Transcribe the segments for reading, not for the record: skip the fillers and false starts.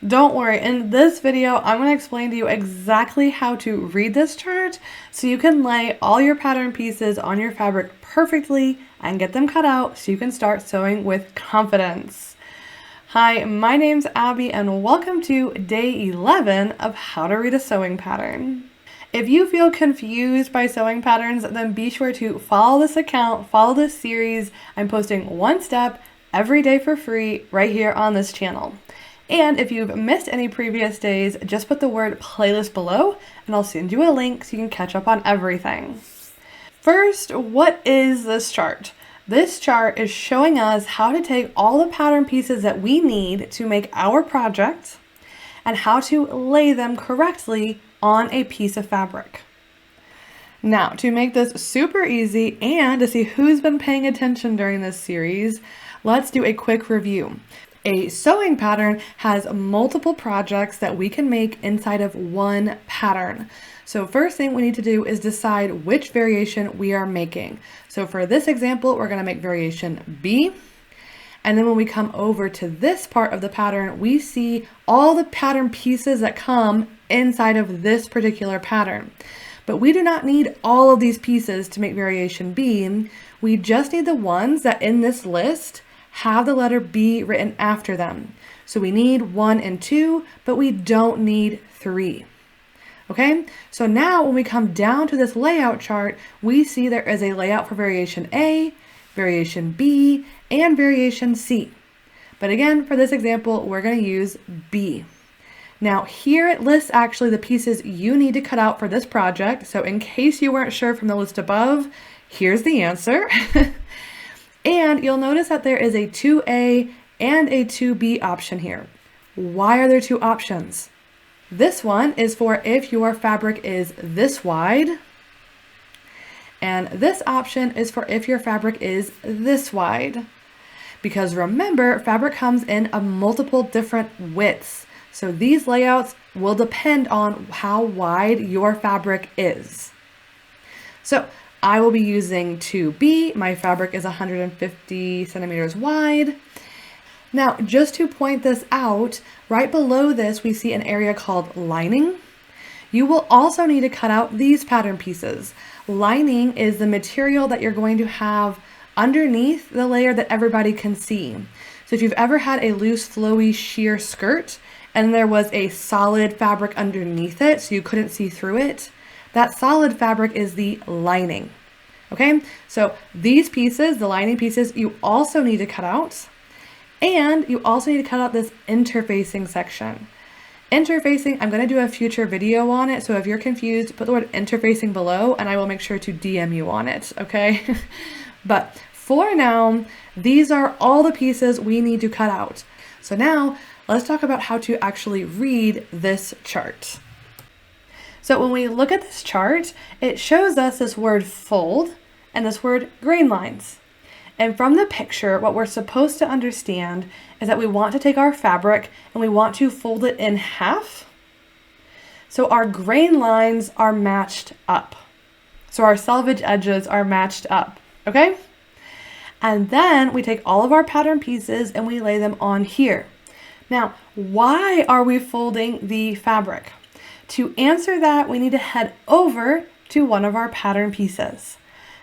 Don't worry, in this video, I'm going to explain to you exactly how to read this chart so you can lay all your pattern pieces on your fabric perfectly and get them cut out so you can start sewing with confidence. Hi, my name's Abby and welcome to day 11 of how to read a sewing pattern. If you feel confused by sewing patterns, then be sure to follow this account, follow this series. I'm posting one step every day for free right here on this channel. And if you've missed any previous days, just put the word playlist below and I'll send you a link so you can catch up on everything. First, what is this chart? This chart is showing us how to take all the pattern pieces that we need to make our project and how to lay them correctly on a piece of fabric. Now, to make this super easy and to see who's been paying attention during this series, let's do a quick review. A sewing pattern has multiple projects that we can make inside of one pattern. So first thing we need to do is decide which variation we are making. So for this example, we're going to make variation B. And then when we come over to this part of the pattern, we see all the pattern pieces that come inside of this particular pattern. But we do not need all of these pieces to make variation B. We just need the ones that in this list have the letter B written after them. So we need 1 and 2, but we don't need 3. Okay, so now when we come down to this layout chart, we see there is a layout for variation A, variation B, and variation C. But again, for this example, we're going to use B. Now here it lists actually the pieces you need to cut out for this project. So in case you weren't sure from the list above, here's the answer. And you'll notice that there is a 2A and a 2B option here. Why are there two options? This one is for if your fabric is this wide, and this option is for if your fabric is this wide. Because remember, fabric comes in a multiple different widths. So these layouts will depend on how wide your fabric is. So I will be using 2B. My fabric is 150 centimeters wide. Now, just to point this out, right below this, we see an area called lining. You will also need to cut out these pattern pieces. Lining is the material that you're going to have underneath the layer that everybody can see. So if you've ever had a loose, flowy, sheer skirt, and there was a solid fabric underneath it, so you couldn't see through it, that solid fabric is the lining. Okay, so these pieces, the lining pieces, you also need to cut out. And you also need to cut out this interfacing section. Interfacing, I'm going to do a future video on it. So if you're confused, put the word interfacing below and I will make sure to DM you on it. Okay. But for now, these are all the pieces we need to cut out. So now let's talk about how to actually read this chart. So when we look at this chart, it shows us this word fold and this word grain lines. And from the picture, what we're supposed to understand is that we want to take our fabric and we want to fold it in half. So our grain lines are matched up. So our selvage edges are matched up, okay? And then we take all of our pattern pieces and we lay them on here. Now, why are we folding the fabric? To answer that, we need to head over to one of our pattern pieces.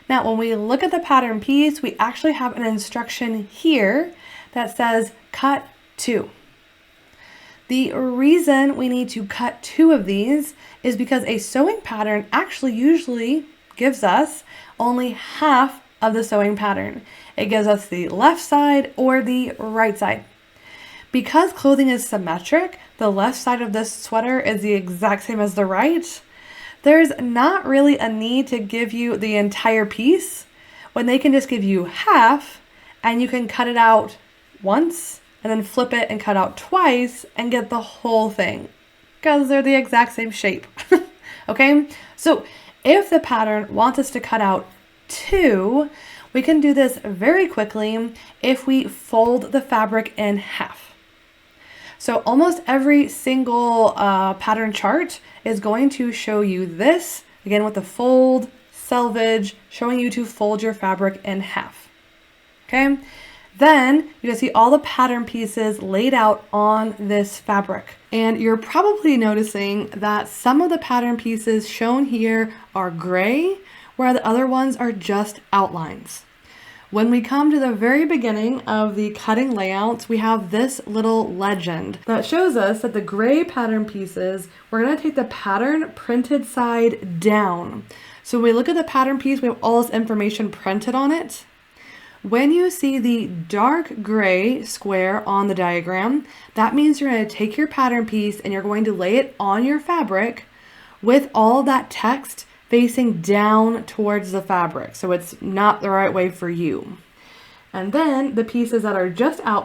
Now, when we look at the pattern piece, we actually have an instruction here that says cut 2. The reason we need to cut 2 of these is because a sewing pattern actually usually gives us only half of the sewing pattern. It gives us the left side or the right side. Because clothing is symmetric, the left side of this sweater is the exact same as the right. There's not really a need to give you the entire piece when they can just give you half and you can cut it out once and then flip it and cut out twice and get the whole thing because they're the exact same shape. Okay, so if the pattern wants us to cut out 2, we can do this very quickly if we fold the fabric in half. So almost every single pattern chart is going to show you this, again with the fold, selvage, showing you to fold your fabric in half. Okay, Then you can see all the pattern pieces laid out on this fabric. And you're probably noticing that some of the pattern pieces shown here are gray, where the other ones are just outlines. When we come to the very beginning of the cutting layouts, we have this little legend that shows us that the gray pattern pieces, we're going to take the pattern printed side down. So when we look at the pattern piece, we have all this information printed on it. When you see the dark gray square on the diagram, that means you're going to take your pattern piece and you're going to lay it on your fabric with all that text facing down towards the fabric. So it's not the right way for you. And then the pieces that are just